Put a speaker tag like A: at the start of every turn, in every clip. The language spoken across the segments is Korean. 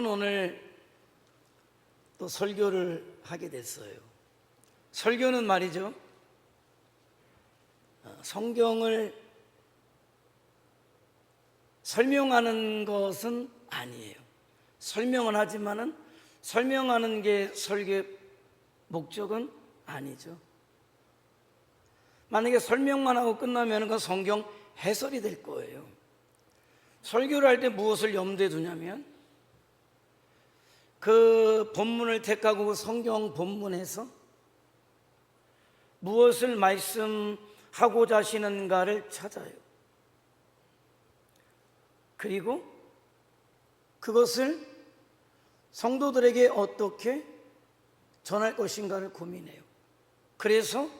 A: 오늘 또 설교를 하게 됐어요. 설교는 말이죠, 성경을 설명하는 것은 아니에요. 설명은 하지만은 설명하는 게 설교의 목적은 아니죠. 만약에 설명만 하고 끝나면 그건 성경 해설이 될 거예요. 설교를 할 때 무엇을 염두에 두냐면, 그 본문을 택하고 그 성경 본문에서 무엇을 말씀하고자 하시는가를 찾아요. 그리고 그것을 성도들에게 어떻게 전할 것인가를 고민해요. 그래서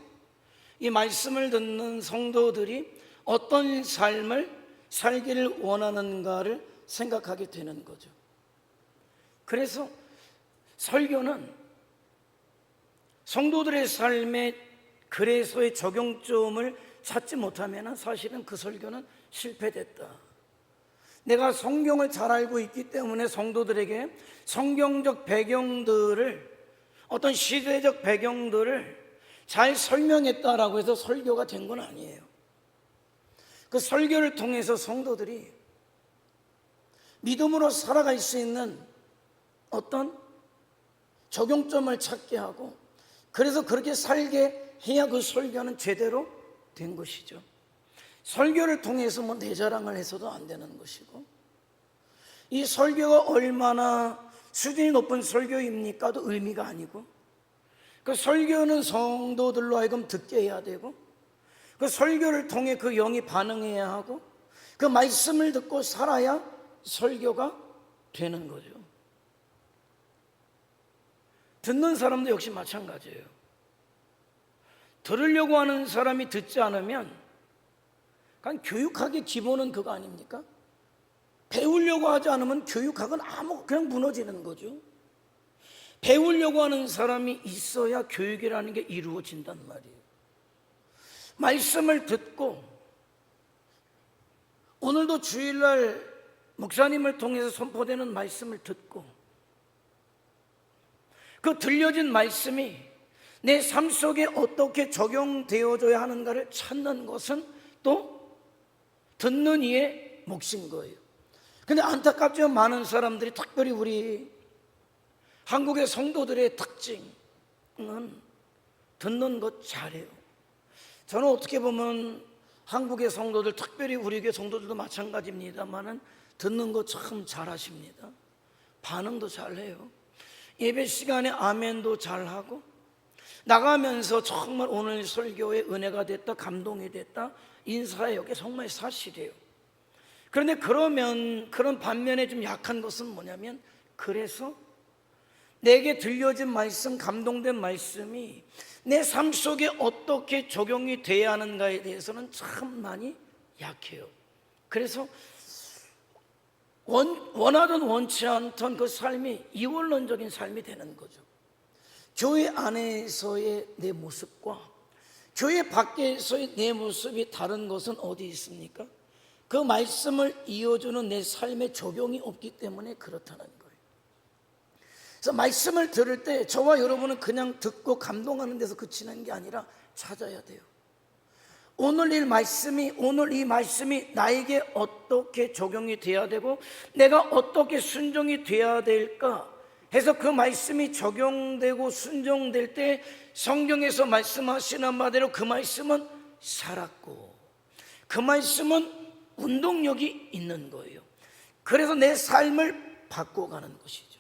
A: 이 말씀을 듣는 성도들이 어떤 삶을 살기를 원하는가를 생각하게 되는 거죠. 그래서 설교는 성도들의 삶에 그래서의 적용점을 찾지 못하면 사실은 그 설교는 실패됐다. 내가 성경을 잘 알고 있기 때문에 성도들에게 성경적 배경들을, 어떤 시대적 배경들을 잘 설명했다라고 해서 설교가 된 건 아니에요. 그 설교를 통해서 성도들이 믿음으로 살아갈 수 있는 어떤 적용점을 찾게 하고, 그래서 그렇게 살게 해야 그 설교는 제대로 된 것이죠. 설교를 통해서 뭐 내 자랑을 해서도 안 되는 것이고, 이 설교가 얼마나 수준이 높은 설교입니까도 의미가 아니고, 그 설교는 성도들로 하여금 듣게 해야 되고, 그 설교를 통해 그 영이 반응해야 하고, 그 말씀을 듣고 살아야 설교가 되는 거죠. 듣는 사람도 역시 마찬가지예요. 들으려고 하는 사람이 듣지 않으면 그냥 교육학의 기본은 그거 아닙니까? 배우려고 하지 않으면 교육학은 그냥 무너지는 거죠. 배우려고 하는 사람이 있어야 교육이라는 게 이루어진단 말이에요. 말씀을 듣고, 오늘도 주일날 목사님을 통해서 선포되는 말씀을 듣고, 그 들려진 말씀이 내 삶 속에 어떻게 적용되어져야 하는가를 찾는 것은 또 듣는 이의 몫인 거예요. 근데 안타깝지만 많은 사람들이, 특별히 우리 한국의 성도들의 특징은 듣는 것 잘해요. 저는 어떻게 보면 한국의 성도들, 특별히 우리 교회 성도들도 마찬가지입니다만은 듣는 거 참 잘하십니다. 반응도 잘해요. 예배 시간에 아멘도 잘하고, 나가면서 정말 오늘 설교에 은혜가 됐다, 감동이 됐다, 인사해요. 그게 정말 사실이에요. 그런데 그런 반면에 좀 약한 것은 뭐냐면, 그래서 내게 들려진 말씀, 감동된 말씀이 내 삶 속에 어떻게 적용이 돼야 하는가에 대해서는 참 많이 약해요. 그래서 원하든 원치 않던 그 삶이 이원론적인 삶이 되는 거죠. 교회 안에서의 내 모습과 교회 밖에서의 내 모습이 다른 것은 어디 있습니까? 그 말씀을 이어주는 내 삶에 적용이 없기 때문에 그렇다는 거예요. 그래서 말씀을 들을 때 저와 여러분은 그냥 듣고 감동하는 데서 그치는 게 아니라 찾아야 돼요. 오늘 이 말씀이 나에게 어떻게 적용이 돼야 되고, 내가 어떻게 순종이 돼야 될까 해서 그 말씀이 적용되고 순종될 때 성경에서 말씀하시는 바대로 그 말씀은 살았고, 그 말씀은 운동력이 있는 거예요. 그래서 내 삶을 바꿔가는 것이죠.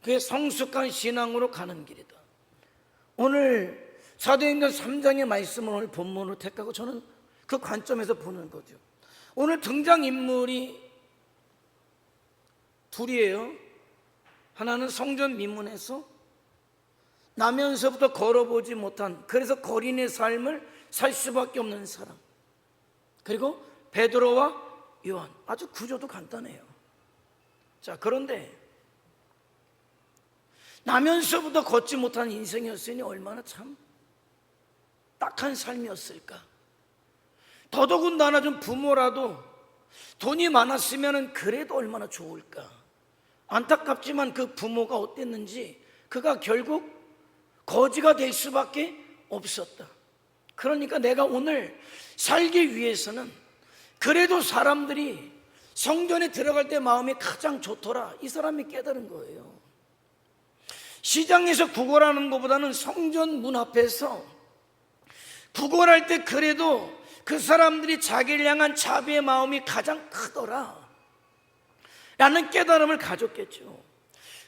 A: 그게 성숙한 신앙으로 가는 길이다. 오늘 사도행전 3장의 말씀을 오늘 본문으로 택하고 저는 그 관점에서 보는 거죠. 오늘 등장인물이 둘이에요. 하나는 성전 미문에서 나면서부터 걸어보지 못한, 그래서 거린의 삶을 살 수밖에 없는 사람, 그리고 베드로와 요한. 아주 구조도 간단해요. 자, 그런데 나면서부터 걷지 못한 인생이었으니 얼마나 참 딱한 삶이었을까. 더더군다나 좀 부모라도 돈이 많았으면 그래도 얼마나 좋을까. 안타깝지만 그 부모가 어땠는지 그가 결국 거지가 될 수밖에 없었다. 그러니까 내가 오늘 살기 위해서는 그래도 사람들이 성전에 들어갈 때 마음이 가장 좋더라, 이 사람이 깨달은 거예요. 시장에서 구걸하는 것보다는 성전 문 앞에서 구걸할 때 그래도 그 사람들이 자기를 향한 자비의 마음이 가장 크더라 라는 깨달음을 가졌겠죠.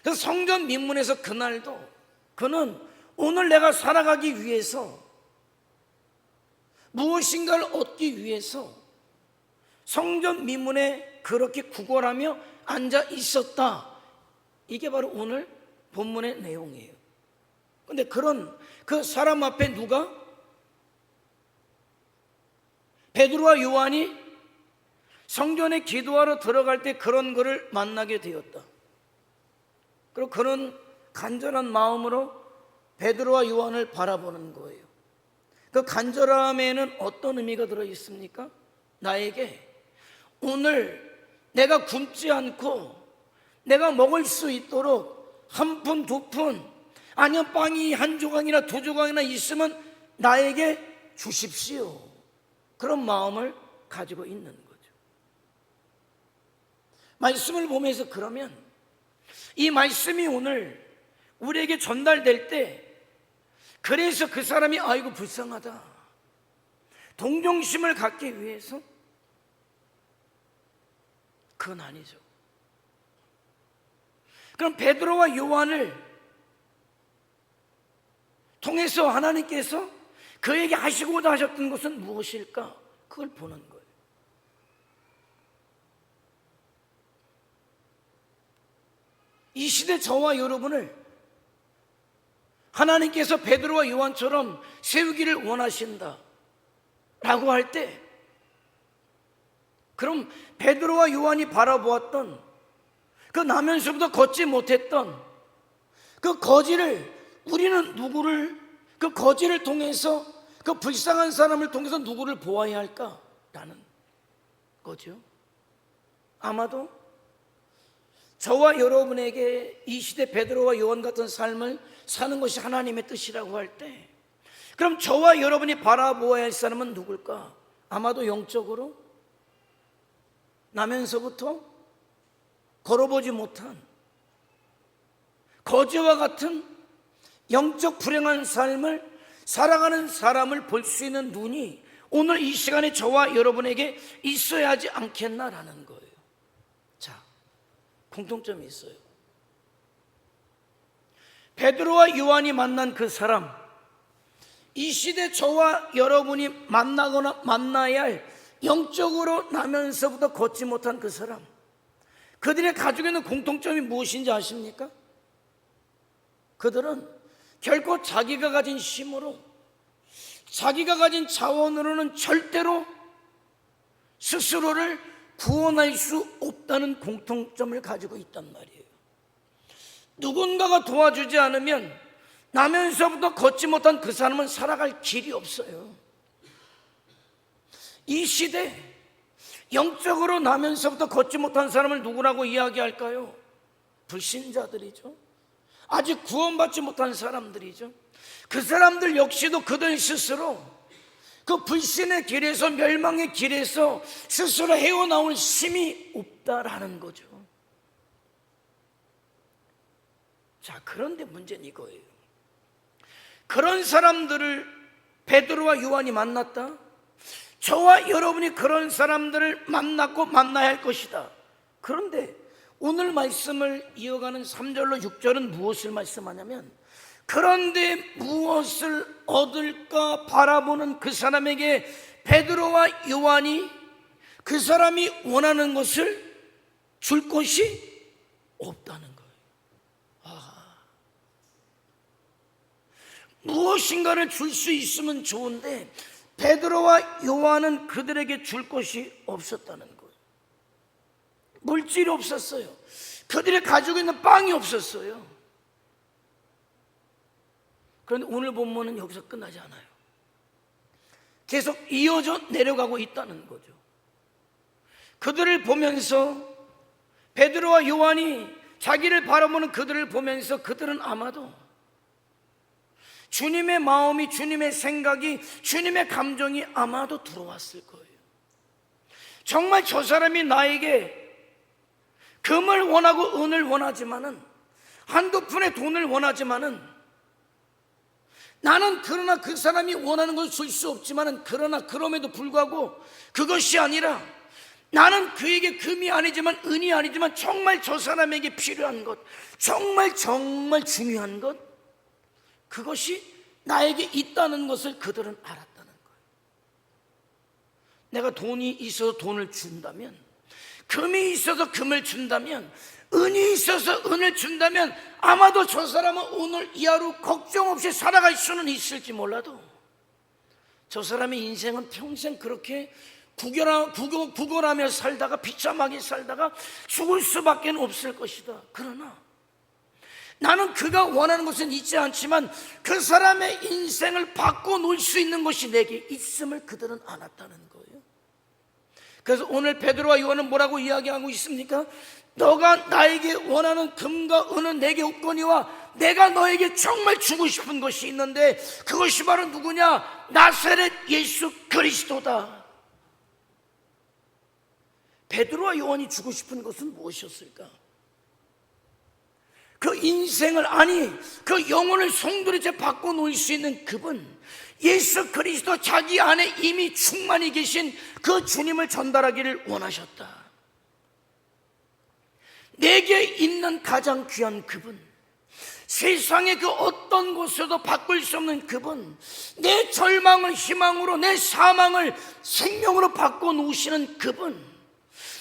A: 그래서 성전 민문에서 그날도 그는 오늘 내가 살아가기 위해서 무엇인가를 얻기 위해서 성전 민문에 그렇게 구걸하며 앉아 있었다. 이게 바로 오늘 본문의 내용이에요. 그런데 그런 그 사람 앞에 누가? 베드로와 요한이 성전에 기도하러 들어갈 때 그런 그를 만나게 되었다. 그리고 그는 간절한 마음으로 베드로와 요한을 바라보는 거예요. 그 간절함에는 어떤 의미가 들어 있습니까? 나에게 오늘 내가 굶지 않고 내가 먹을 수 있도록 한 푼, 두 푼, 아니면 빵이 한 조각이나 두 조각이나 있으면 나에게 주십시오. 그런 마음을 가지고 있는 거죠. 말씀을 보면서 그러면 이 말씀이 오늘 우리에게 전달될 때 그래서 그 사람이 아이고 불쌍하다, 동정심을 갖기 위해서? 그건 아니죠. 그럼 베드로와 요한을 통해서 하나님께서 그에게 하시고자 하셨던 것은 무엇일까? 그걸 보는 거예요. 이 시대 저와 여러분을 하나님께서 베드로와 요한처럼 세우기를 원하신다 라고 할 때, 그럼 베드로와 요한이 바라보았던 그 나면서부터 걷지 못했던 그 거지를, 우리는 누구를, 그 거지를 통해서, 그 불쌍한 사람을 통해서 누구를 보아야 할까라는 거죠. 아마도 저와 여러분에게 이 시대 베드로와 요한 같은 삶을 사는 것이 하나님의 뜻이라고 할 때, 그럼 저와 여러분이 바라보아야 할 사람은 누굴까? 아마도 영적으로 나면서부터 걸어보지 못한 거지와 같은 영적 불행한 삶을 살아가는 사람을 볼 수 있는 눈이 오늘 이 시간에 저와 여러분에게 있어야 하지 않겠나라는 거예요. 자, 공통점이 있어요. 베드로와 요한이 만난 그 사람, 이 시대 저와 여러분이 만나거나 만나야 할 영적으로 나면서부터 걷지 못한 그 사람, 그들의 가지고 있는 공통점이 무엇인지 아십니까? 그들은 결코 자기가 가진 힘으로, 자기가 가진 자원으로는 절대로 스스로를 구원할 수 없다는 공통점을 가지고 있단 말이에요. 누군가가 도와주지 않으면 나면서부터 걷지 못한 그 사람은 살아갈 길이 없어요. 이 시대 영적으로 나면서부터 걷지 못한 사람을 누구라고 이야기할까요? 불신자들이죠. 아직 구원받지 못한 사람들이죠. 그 사람들 역시도 그들 스스로 그 불신의 길에서, 멸망의 길에서 스스로 헤어나올 힘이 없다라는 거죠. 자, 그런데 문제는 이거예요. 그런 사람들을 베드로와 요한이 만났다. 저와 여러분이 그런 사람들을 만났고 만나야 할 것이다. 그런데 오늘 말씀을 이어가는 3절로 6절은 무엇을 말씀하냐면, 그런데 무엇을 얻을까 바라보는 그 사람에게 베드로와 요한이 그 사람이 원하는 것을 줄 것이 없다는 거예요. 무엇인가를 줄 수 있으면 좋은데 베드로와 요한은 그들에게 줄 것이 없었다는 거예요. 물질이 없었어요. 그들이 가지고 있는 빵이 없었어요. 그런데 오늘 본문은 여기서 끝나지 않아요. 계속 이어져 내려가고 있다는 거죠. 그들을 보면서 베드로와 요한이 자기를 바라보는 그들을 보면서 그들은 아마도 주님의 마음이, 주님의 생각이, 주님의 감정이 아마도 들어왔을 거예요. 정말 저 사람이 나에게 금을 원하고 은을 원하지만은, 한두 푼의 돈을 원하지만은, 나는 그러나 그 사람이 원하는 것을 줄 수 없지만은, 그러나 그럼에도 불구하고 그것이 아니라 나는 그에게 금이 아니지만 은이 아니지만 정말 저 사람에게 필요한 것, 정말 중요한 것, 그것이 나에게 있다는 것을 그들은 알았다는 거예요. 내가 돈이 있어서 돈을 준다면, 금이 있어서 금을 준다면, 은이 있어서 은을 준다면 아마도 저 사람은 오늘 이 하루 걱정 없이 살아갈 수는 있을지 몰라도 저 사람의 인생은 평생 그렇게 구걸하며 살다가 비참하게 살다가 죽을 수밖에 없을 것이다. 그러나 나는 그가 원하는 것은 있지 않지만 그 사람의 인생을 바꿔놓을 수 있는 것이 내게 있음을 그들은 알았다는 거예요. 그래서 오늘 베드로와 요한은 뭐라고 이야기하고 있습니까? 너가 나에게 원하는 금과 은은 내게 없거니와 내가 너에게 정말 주고 싶은 것이 있는데 그것이 바로 누구냐? 나사렛 예수 그리스도다. 베드로와 요한이 주고 싶은 것은 무엇이었을까? 그 인생을, 아니 그 영혼을 송두리째 바꿔놓을 수 있는 그분, 예수 그리스도, 자기 안에 이미 충만히 계신 그 주님을 전달하기를 원하셨다. 내게 있는 가장 귀한 그분, 세상의 그 어떤 곳에도 바꿀 수 없는 그분, 내 절망을 희망으로, 내 사망을 생명으로 바꿔놓으시는 그분,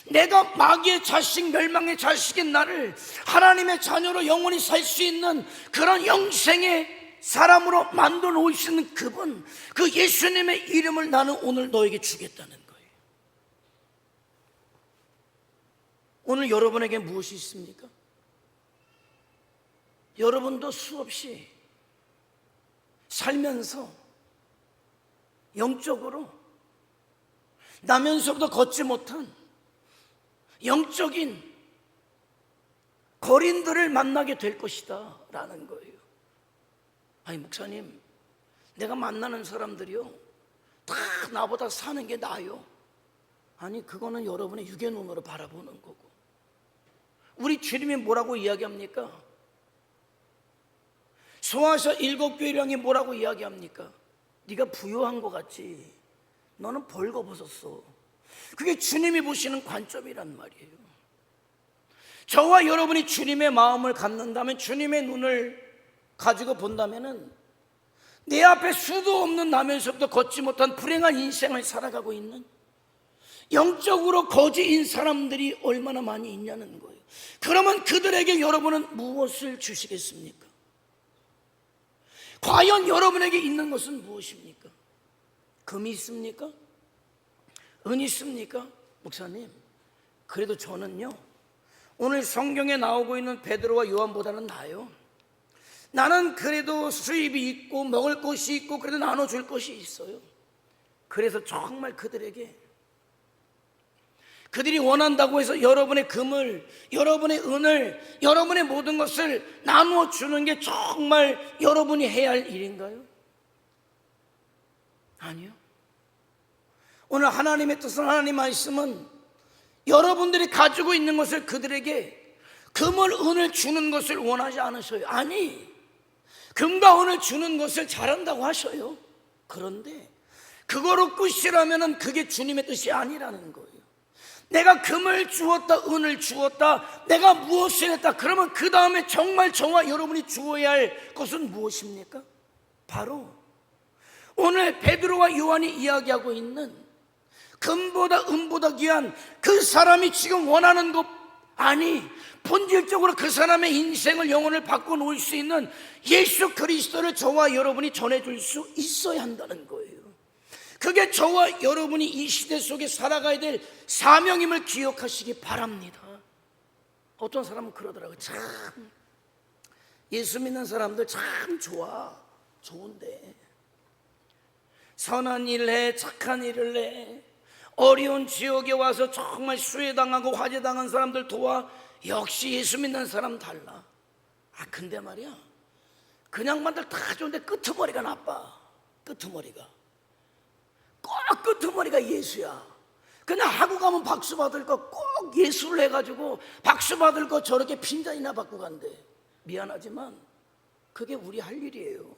A: 내가 마귀의 자식, 멸망의 자식인 나를 하나님의 자녀로 영원히 살 수 있는 그런 영생의 사람으로 만들어 놓을 수 있는 그분, 그 예수님의 이름을 나는 오늘 너에게 주겠다는 거예요. 오늘 여러분에게 무엇이 있습니까? 여러분도 수없이 살면서 영적으로 나면서부터 걷지 못한 영적인 거린들을 만나게 될 것이다 라는 거예요. 아니 목사님, 내가 만나는 사람들이요 다 나보다 사는 게 나아요. 아니 그거는 여러분의 육의 눈으로 바라보는 거고, 우리 주님이 뭐라고 이야기합니까? 소아서 7교회령이 뭐라고 이야기합니까? 네가 부유한 것 같지, 너는 벌거벗었어. 그게 주님이 보시는 관점이란 말이에요. 저와 여러분이 주님의 마음을 갖는다면, 주님의 눈을 가지고 본다면은 내 앞에 수도 없는 나면서부터 걷지 못한 불행한 인생을 살아가고 있는 영적으로 거지인 사람들이 얼마나 많이 있냐는 거예요. 그러면 그들에게 여러분은 무엇을 주시겠습니까? 과연 여러분에게 있는 것은 무엇입니까? 금이 있습니까? 은이 있습니까? 목사님, 그래도 저는요 오늘 성경에 나오고 있는 베드로와 요한보다는 나아요. 나는 그래도 수입이 있고 먹을 것이 있고 그래도 나눠줄 것이 있어요. 그래서 정말 그들에게, 그들이 원한다고 해서 여러분의 금을, 여러분의 은을, 여러분의 모든 것을 나누어 주는 게 정말 여러분이 해야 할 일인가요? 아니요. 오늘 하나님의 뜻은, 하나님 말씀은 여러분들이 가지고 있는 것을 그들에게 금을, 은을 주는 것을 원하지 않으셔요. 아니, 금과 은을 주는 것을 잘한다고 하셔요. 그런데 그거로 끝이라면 그게 주님의 뜻이 아니라는 거예요. 내가 금을 주었다, 은을 주었다, 내가 무엇을 했다, 그러면 그 다음에 정말 저와 여러분이 주어야 할 것은 무엇입니까? 바로 오늘 베드로와 요한이 이야기하고 있는 금보다 은보다 귀한 그 사람이 지금 원하는 것, 아니 본질적으로 그 사람의 인생을, 영혼을 바꿔놓을 수 있는 예수 그리스도를 저와 여러분이 전해줄 수 있어야 한다는 거예요. 그게 저와 여러분이 이 시대 속에 살아가야 될 사명임을 기억하시기 바랍니다. 어떤 사람은 그러더라고요. 참 예수 믿는 사람들 참 좋아, 좋은데 선한 일을 해, 착한 일을 해, 어려운 지역에 와서 정말 수혜당하고 화재당한 사람들 도와, 역시 예수 믿는 사람 달라. 근데 말이야, 그냥 만들 다 좋은데 끄트머리가 나빠. 끄트머리가 꼭 끄트머리가 예수야. 그냥 하고 가면 박수 받을 거 꼭 예수를 해가지고 박수 받을 거 저렇게 핀잔이나 받고 간대. 미안하지만 그게 우리 할 일이에요.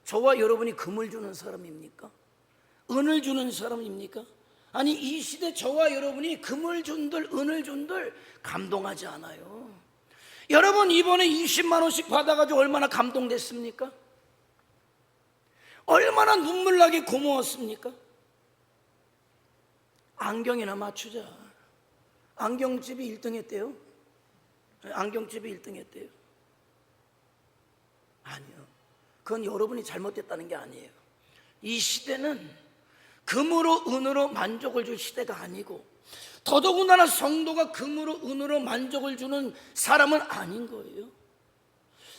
A: 저와 여러분이 금을 주는 사람입니까? 은을 주는 사람입니까? 아니, 이 시대 저와 여러분이 금을 준들 은을 준들 감동하지 않아요. 여러분, 이번에 20만 원씩 받아가지고 얼마나 감동됐습니까? 얼마나 눈물나게 고마웠습니까? 안경이나 맞추자. 안경집이 1등 했대요. 안경집이 1등 했대요. 아니요, 그건 여러분이 잘못됐다는 게 아니에요. 이 시대는 금으로 은으로 만족을 줄 시대가 아니고, 더더군다나 성도가 금으로 은으로 만족을 주는 사람은 아닌 거예요.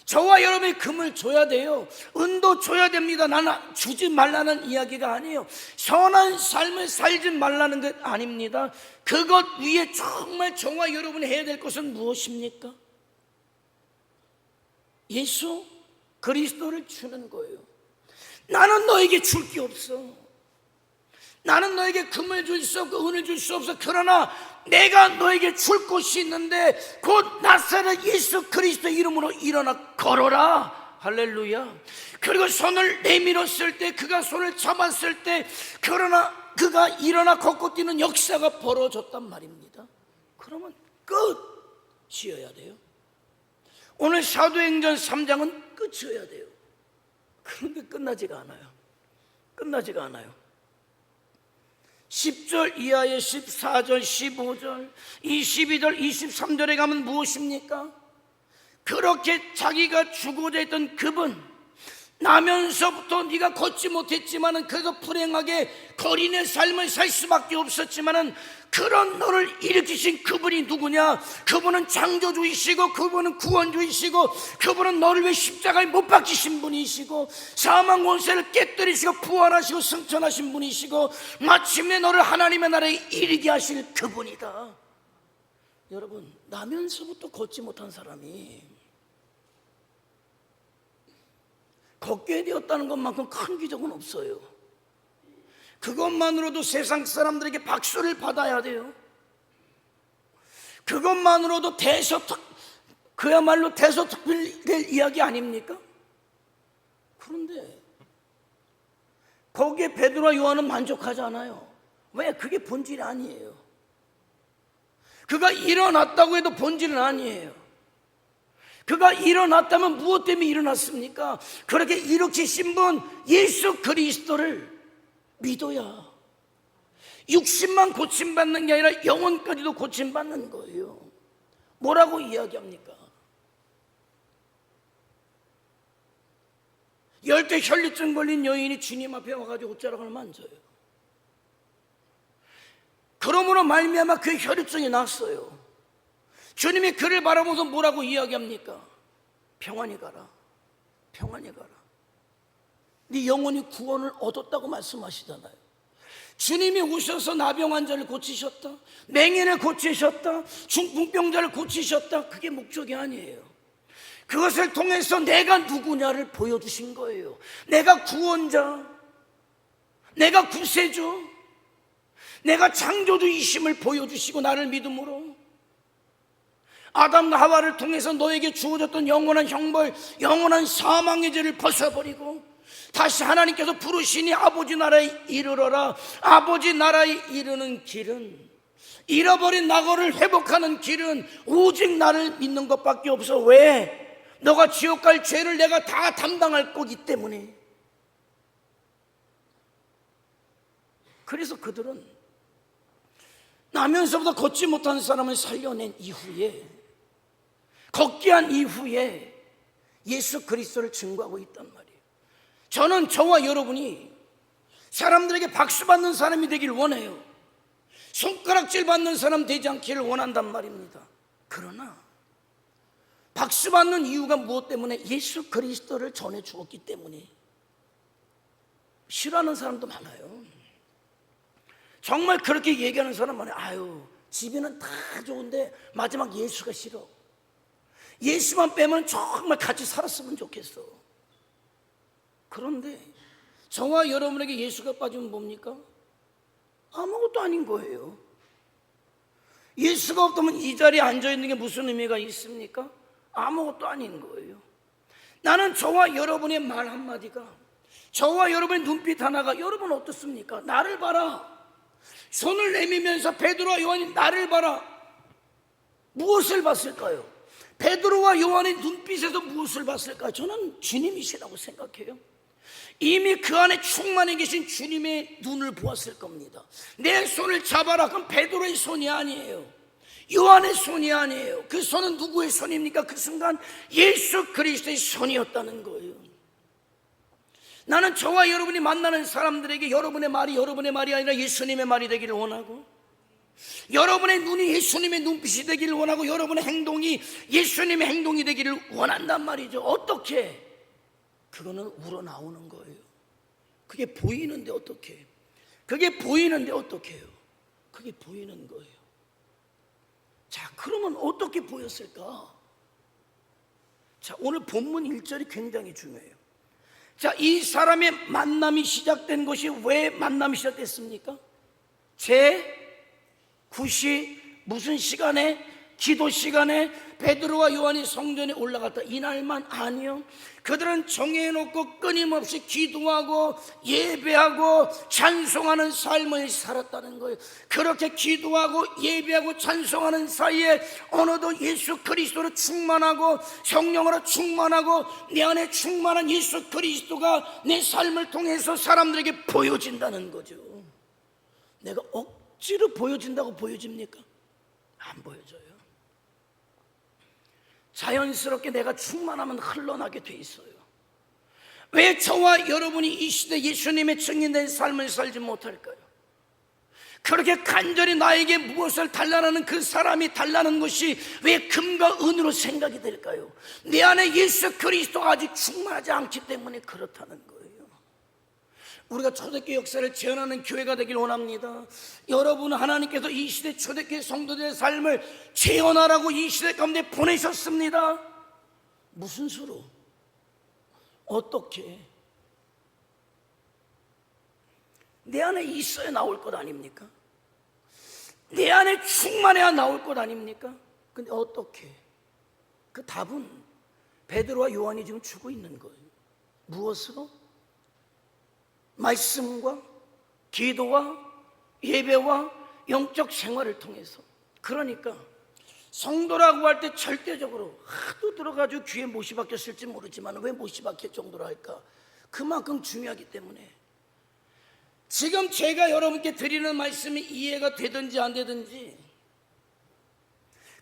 A: 저와 여러분이 금을 줘야 돼요. 은도 줘야 됩니다. 나는 주지 말라는 이야기가 아니에요. 선한 삶을 살지 말라는 것 아닙니다. 그것 위에 정말 저와 여러분이 해야 될 것은 무엇입니까? 예수 그리스도를 주는 거예요. 나는 너에게 줄 게 없어. 나는 너에게 금을 줄 수 없고 은을 줄 수 없어. 그러나 내가 너에게 줄 것이 있는데 곧 나사렛 예수 그리스도 이름으로 일어나 걸어라. 할렐루야. 그리고 손을 내밀었을 때, 그가 손을 잡았을 때, 그러나 그가 일어나 걷고 뛰는 역사가 벌어졌단 말입니다. 그러면 끝 지어야 돼요. 오늘 사도행전 3장은 끝이어야 돼요. 그런데 끝나지가 않아요. 끝나지가 않아요. 10절 이하의 14절, 15절, 22절, 23절에 가면 무엇입니까? 그렇게 자기가 주고자 했던 그분, 나면서부터 네가 걷지 못했지만은 그래도 불행하게 거린의 삶을 살 수밖에 없었지만은 그런 너를 일으키신 그분이 누구냐? 그분은 창조주이시고, 그분은 구원주이시고, 그분은 너를 위해 십자가에 못 박히신 분이시고, 사망 권세를 깨뜨리시고 부활하시고 승천하신 분이시고, 마침내 너를 하나님의 나라에 이르게 하실 그분이다. 여러분, 나면서부터 걷지 못한 사람이 걷게 되었다는 것만큼 큰 기적은 없어요. 그것만으로도 세상 사람들에게 박수를 받아야 돼요. 그것만으로도 그야말로 대서특필될 이야기 아닙니까? 그런데 거기에 베드로와 요한은 만족하지 않아요. 왜? 그게 본질이 아니에요. 그가 일어났다고 해도 본질은 아니에요. 그가 일어났다면 무엇 때문에 일어났습니까? 그렇게 일으키신 분 예수 그리스도를 믿어야 60만 고침받는 게 아니라 영혼까지도 고침받는 거예요. 뭐라고 이야기합니까? 10대 혈류증 걸린 여인이 주님 앞에 와가지고 옷자락을 만져요. 그러므로 말미암아 그 혈류증이 났어요. 주님이 그를 바라보면서 뭐라고 이야기합니까? 평안히 가라, 평안히 가라. 네 영혼이 구원을 얻었다고 말씀하시잖아요. 주님이 오셔서 나병 환자를 고치셨다, 맹인을 고치셨다, 중풍병자를 고치셨다. 그게 목적이 아니에요. 그것을 통해서 내가 누구냐를 보여주신 거예요. 내가 구원자, 내가 구세주, 내가 창조주이심을 보여주시고, 나를 믿음으로 아담과 하와를 통해서 너에게 주어졌던 영원한 형벌, 영원한 사망의 죄를 벗어버리고 다시 하나님께서 부르시니 아버지 나라에 이르러라. 아버지 나라에 이르는 길은, 잃어버린 낙원을 회복하는 길은 오직 나를 믿는 것밖에 없어. 왜? 너가 지옥 갈 죄를 내가 다 담당할 거기 때문에. 그래서 그들은 나면서부터 걷지 못한 사람을 살려낸 이후에, 걷게 한 이후에 예수 그리스도를 증거하고 있단 말이에요. 저는 저와 여러분이 사람들에게 박수 받는 사람이 되길 원해요. 손가락질 받는 사람 되지 않기를 원한단 말입니다. 그러나 박수 받는 이유가 무엇 때문에? 예수 그리스도를 전해 주었기 때문에. 싫어하는 사람도 많아요. 정말 그렇게 얘기하는 사람 많아요. 아유, 집에는 다 좋은데 마지막 예수가 싫어. 예수만 빼면 정말 같이 살았으면 좋겠어. 그런데 저와 여러분에게 예수가 빠지면 뭡니까? 아무것도 아닌 거예요. 예수가 없다면 이 자리에 앉아있는 게 무슨 의미가 있습니까? 아무것도 아닌 거예요. 나는 저와 여러분의 말 한마디가, 저와 여러분의 눈빛 하나가, 여러분 어떻습니까? 나를 봐라. 손을 내밀면서 베드로와 요한이 나를 봐라. 무엇을 봤을까요? 베드로와 요한의 눈빛에서 무엇을 봤을까요? 저는 주님이시라고 생각해요. 이미 그 안에 충만해 계신 주님의 눈을 보았을 겁니다. 내 손을 잡아라. 그럼 베드로의 손이 아니에요. 요한의 손이 아니에요. 그 손은 누구의 손입니까? 그 순간 예수 그리스도의 손이었다는 거예요. 나는 저와 여러분이 만나는 사람들에게 여러분의 말이 아니라 예수님의 말이 되기를 원하고, 여러분의 눈이 예수님의 눈빛이 되기를 원하고, 여러분의 행동이 예수님의 행동이 되기를 원한단 말이죠. 어떻게? 그거는 우러나오는 거예요. 그게 보이는데 어떻게? 그게 보이는데 어떻게 해요? 그게 보이는 거예요. 자, 그러면 어떻게 보였을까? 자, 오늘 본문 1절이 굉장히 중요해요. 자, 이 사람의 만남이 시작된 것이 왜 만남이 시작됐습니까? 제9시 무슨 시간에? 기도 시간에 베드로와 요한이 성전에 올라갔다. 이날만? 아니요. 그들은 정해놓고 끊임없이 기도하고 예배하고 찬송하는 삶을 살았다는 거예요. 그렇게 기도하고 예배하고 찬송하는 사이에 어느덧 예수 그리스도로 충만하고 성령으로 충만하고 내 안에 충만한 예수 그리스도가 내 삶을 통해서 사람들에게 보여진다는 거죠. 내가 억지로 보여진다고 보여집니까? 안 보여져요. 자연스럽게 내가 충만하면 흘러나게 돼 있어요. 왜 저와 여러분이 이 시대 예수님의 증인된 삶을 살지 못할까요? 그렇게 간절히 나에게 무엇을 달라는 그 사람이 달라는 것이 왜 금과 은으로 생각이 될까요? 내 안에 예수 그리스도가 아직 충만하지 않기 때문에 그렇다는 거예요. 우리가 초대교회 역사를 재현하는 교회가 되길 원합니다. 여러분, 하나님께서 이 시대 초대교회 성도들의 삶을 재현하라고 이 시대 가운데 보내셨습니다. 무슨 수로? 어떻게? 내 안에 있어야 나올 것 아닙니까? 내 안에 충만해야 나올 것 아닙니까? 근데 어떻게? 그 답은 베드로와 요한이 지금 주고 있는 거예요. 무엇으로? 말씀과 기도와 예배와 영적 생활을 통해서. 그러니까 성도라고 할 때 절대적으로 하도 들어가지고 귀에 못이 박혔을지 모르지만 왜 못이 박힐 정도로 할까? 그만큼 중요하기 때문에. 지금 제가 여러분께 드리는 말씀이 이해가 되든지 안 되든지,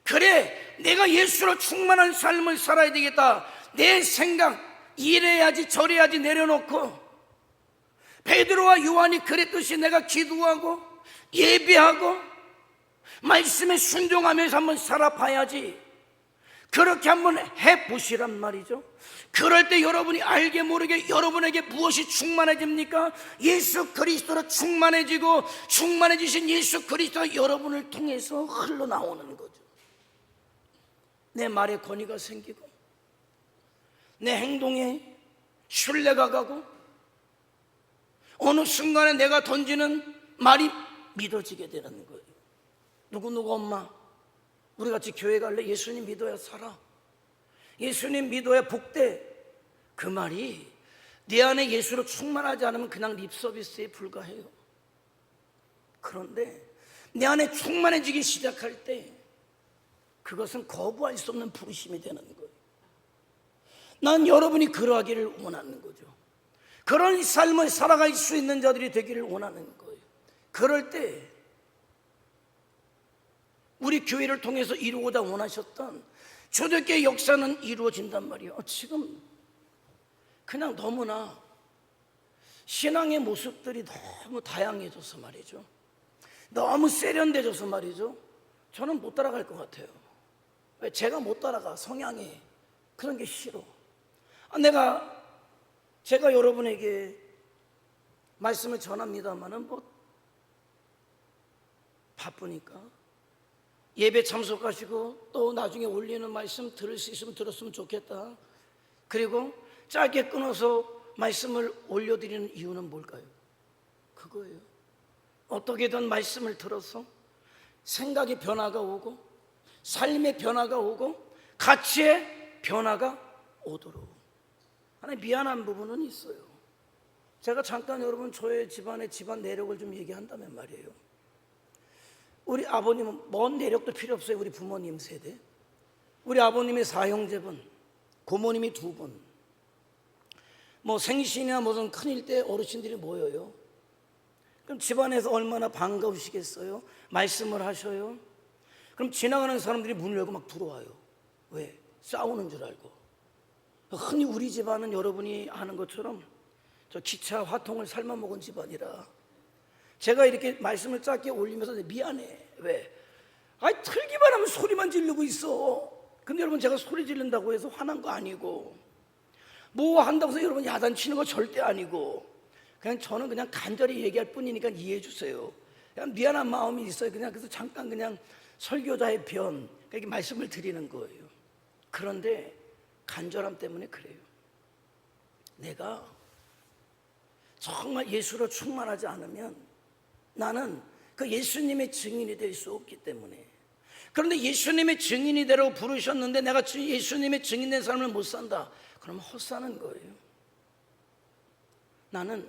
A: 그래 내가 예수로 충만한 삶을 살아야 되겠다, 내 생각 이래야지 저래야지 내려놓고 베드로와 요한이 그랬듯이 내가 기도하고 예배하고 말씀에 순종하면서 한번 살아봐야지. 그렇게 한번 해보시란 말이죠. 그럴 때 여러분이 알게 모르게 여러분에게 무엇이 충만해집니까? 예수 그리스도로 충만해지고, 충만해지신 예수 그리스도가 여러분을 통해서 흘러나오는 거죠. 내 말에 권위가 생기고 내 행동에 신뢰가 가고 어느 순간에 내가 던지는 말이 믿어지게 되는 거예요. 누구 엄마, 우리 같이 교회 갈래? 예수님 믿어야 살아. 예수님 믿어야 복돼. 그 말이 내 안에 예수로 충만하지 않으면 그냥 립서비스에 불과해요. 그런데 내 안에 충만해지기 시작할 때 그것은 거부할 수 없는 부르심이 되는 거예요. 난 여러분이 그러하기를 원하는 거죠. 그런 삶을 살아갈 수 있는 자들이 되기를 원하는 거예요. 그럴 때 우리 교회를 통해서 이루고자 원하셨던 초대교회 역사는 이루어진단 말이에요. 지금 그냥 너무나 신앙의 모습들이 너무 다양해져서 말이죠, 너무 세련돼져서 말이죠, 저는 못 따라갈 것 같아요. 왜? 제가 못 따라가. 성향이 그런 게 싫어. 제가 여러분에게 말씀을 전합니다만은 바쁘니까 예배 참석하시고 또 나중에 올리는 말씀 들을 수 있으면 들었으면 좋겠다. 그리고 짧게 끊어서 말씀을 올려드리는 이유는 뭘까요? 그거예요. 어떻게든 말씀을 들어서 생각의 변화가 오고 삶의 변화가 오고 가치의 변화가 오도록. 하나님 미안한 부분은 있어요. 제가 잠깐 여러분 저의 집안의 집안 내력을 좀 얘기한다면 말이에요. 우리 아버님은 먼 내력도 필요 없어요. 우리 부모님 세대. 우리 아버님의 4형제분, 고모님이 2분. 뭐 생신이나 무슨 큰일 때 어르신들이 모여요. 그럼 집안에서 얼마나 반가우시겠어요? 말씀을 하셔요. 그럼 지나가는 사람들이 문을 열고 막 들어와요. 왜? 싸우는 줄 알고. 흔히 우리 집안은 여러분이 아는 것처럼 저 기차 화통을 삶아 먹은 집안이라 제가 이렇게 말씀을 짧게 올리면서 미안해. 왜? 아니 틀기만 하면 소리만 지르고 있어. 근데 여러분 제가 소리 지른다고 해서 화난 거 아니고 뭐 한다고 해서 여러분 야단치는 거 절대 아니고 그냥 저는 그냥 간절히 얘기할 뿐이니까 이해해 주세요. 그냥 미안한 마음이 있어요. 그래서 잠깐 그냥 설교자의 변 이렇게 말씀을 드리는 거예요. 그런데 간절함 때문에 그래요. 내가 정말 예수로 충만하지 않으면 나는 그 예수님의 증인이 될 수 없기 때문에. 그런데 예수님의 증인이 되라고 부르셨는데 내가 예수님의 증인된 삶을 못 산다. 그러면 헛사는 거예요. 나는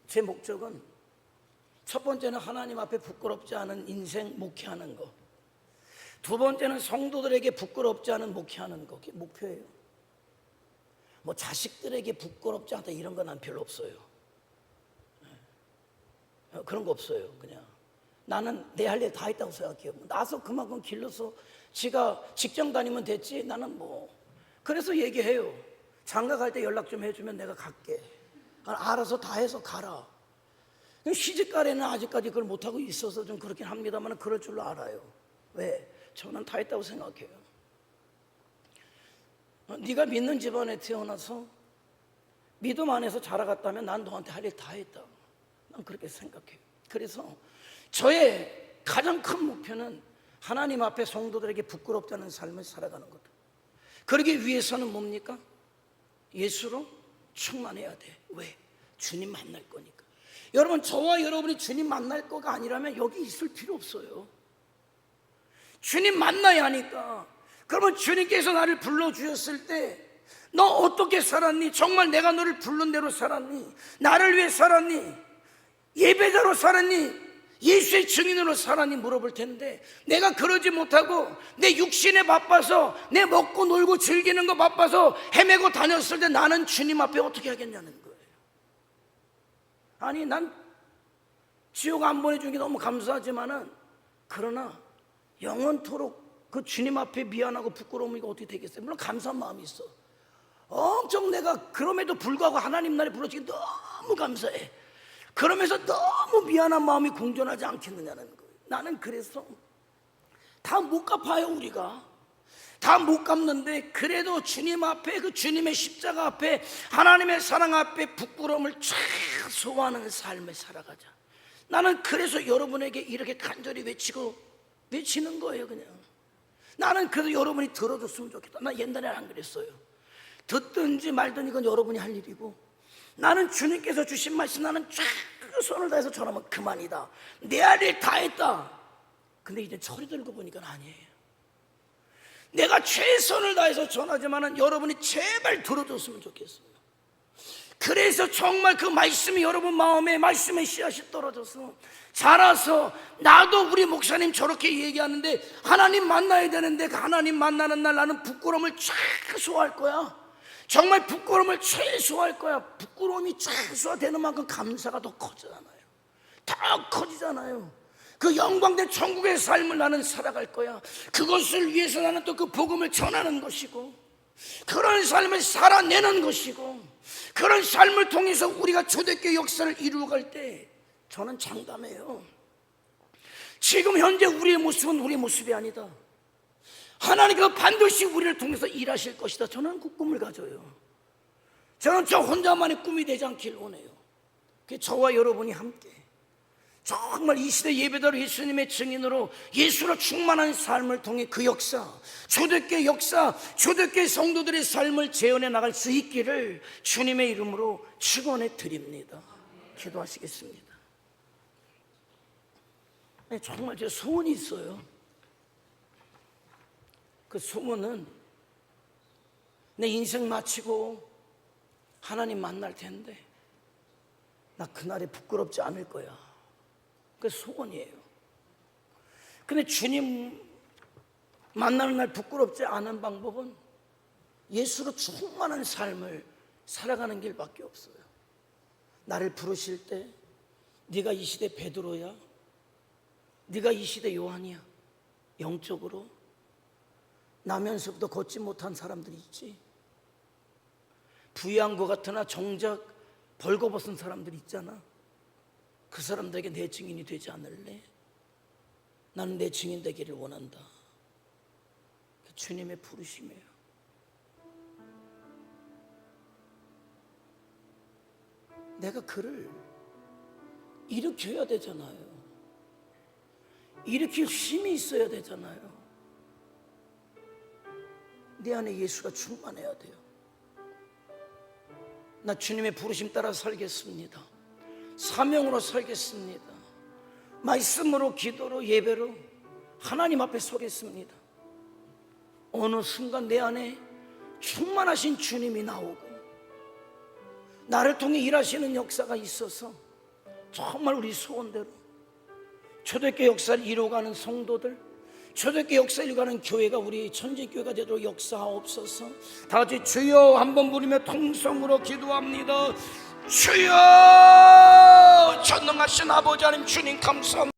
A: 제 목적은 첫 번째는 하나님 앞에 부끄럽지 않은 인생 목회하는 거, 2번째는 성도들에게 부끄럽지 않은 목회하는 거. 그게 목표예요. 뭐 자식들에게 부끄럽지 않다 이런 건 난 별로 없어요. 그런 거 없어요. 그냥 나는 내 할 일 다 했다고 생각해요. 나서 그만큼 길러서 지가 직장 다니면 됐지. 나는 뭐 그래서 얘기해요. 장가 갈 때 연락 좀 해주면 내가 갈게. 알아서 다 해서 가라. 시집가래는 아직까지 그걸 못하고 있어서 좀 그렇긴 합니다만 그럴 줄로 알아요. 왜? 저는 다 했다고 생각해요. 네가 믿는 집안에 태어나서 믿음 안에서 자라갔다면 난 너한테 할 일 다 했다. 난 그렇게 생각해요. 그래서 저의 가장 큰 목표는 하나님 앞에 성도들에게 부끄럽지 않은 삶을 살아가는 것. 그러기 위해서는 뭡니까? 예수로 충만해야 돼. 왜? 주님 만날 거니까. 여러분 저와 여러분이 주님 만날 거가 아니라면 여기 있을 필요 없어요. 주님 만나야 하니까. 그러면 주님께서 나를 불러주셨을 때 너 어떻게 살았니? 정말 내가 너를 부른 대로 살았니? 나를 위해 살았니? 예배자로 살았니? 예수의 증인으로 살았니? 물어볼 텐데 내가 그러지 못하고 내 육신에 바빠서 내 먹고 놀고 즐기는 거 바빠서 헤매고 다녔을 때 나는 주님 앞에 어떻게 하겠냐는 거예요. 아니 난 지옥 안 보내주는 게 너무 감사하지만은 그러나 영원토록 그 주님 앞에 미안하고 부끄러움이 어떻게 되겠어요? 물론 감사한 마음이 있어. 엄청 내가 그럼에도 불구하고 하나님 나라에 불러주기 너무 감사해. 그러면서 너무 미안한 마음이 공존하지 않겠느냐는 거예요. 나는 그래서 다 못 갚아요. 우리가 다 못 갚는데 그래도 주님 앞에 그 주님의 십자가 앞에 하나님의 사랑 앞에 부끄러움을 최소화하는 삶을 살아가자. 나는 그래서 여러분에게 이렇게 간절히 외치는 거예요. 그냥 나는 그래서 여러분이 들어줬으면 좋겠다. 나 옛날에는 안 그랬어요. 듣든지 말든 이건 여러분이 할 일이고 나는 주님께서 주신 말씀 나는 최선을 다해서 전하면 그만이다. 내 할 일 다 했다. 근데 이제 철이 들고 보니까 아니에요. 내가 최선을 다해서 전하지만은 여러분이 제발 들어줬으면 좋겠어요. 그래서 정말 그 말씀이 여러분 마음에 말씀의 씨앗이 떨어져서 자라서 나도 우리 목사님 저렇게 얘기하는데 하나님 만나야 되는데 그 하나님 만나는 날 나는 부끄러움을 최소화할 거야. 정말 부끄러움을 최소화할 거야. 부끄러움이 최소화되는 만큼 감사가 더 커지잖아요. 더 커지잖아요. 그 영광된 천국의 삶을 나는 살아갈 거야. 그것을 위해서 나는 또 그 복음을 전하는 것이고 그런 삶을 살아내는 것이고 그런 삶을 통해서 우리가 초대교회 역사를 이루어갈 때 저는 장담해요. 지금 현재 우리의 모습은 우리의 모습이 아니다. 하나님께서 반드시 우리를 통해서 일하실 것이다. 저는 그 꿈을 가져요. 저는 저 혼자만의 꿈이 되지 않길 원해요. 저와 여러분이 함께 정말 이 시대 예배대로 예수님의 증인으로 예수로 충만한 삶을 통해 그 역사, 초대교회 역사, 초대교회 성도들의 삶을 재현해 나갈 수 있기를 주님의 이름으로 축원해 드립니다. 기도하시겠습니다. 정말 제 소원이 있어요. 그 소원은 내 인생 마치고 하나님 만날 텐데 나 그날에 부끄럽지 않을 거야. 그 소원이에요. 근데 주님 만나는 날 부끄럽지 않은 방법은 예수로 충만한 삶을 살아가는 길밖에 없어요. 나를 부르실 때 네가 이 시대 베드로야? 네가 이 시대 요한이야? 영적으로 나면서부터 걷지 못한 사람들이 있지. 부유한 것 같으나 정작 벌거벗은 사람들이 있잖아. 그 사람들에게 내 증인이 되지 않을래? 나는 내 증인 되기를 원한다. 주님의 부르심이에요. 내가 그를 일으켜야 되잖아요. 일으킬 힘이 있어야 되잖아요. 내 안에 예수가 충만해야 돼요. 나 주님의 부르심 따라 살겠습니다. 사명으로 살겠습니다. 말씀으로, 기도로, 예배로 하나님 앞에 서겠습니다. 어느 순간 내 안에 충만하신 주님이 나오고 나를 통해 일하시는 역사가 있어서 정말 우리 소원대로 초대교회 역사를 이루어가는 성도들, 초대교회 역사를 이루어가는 교회가 우리 천지교회가 되도록 역사하옵소서. 다 같이 주여 한번 부르며 통성으로 기도합니다. 주여, 전능하신 아버지 하나님, 주님 감사합니다.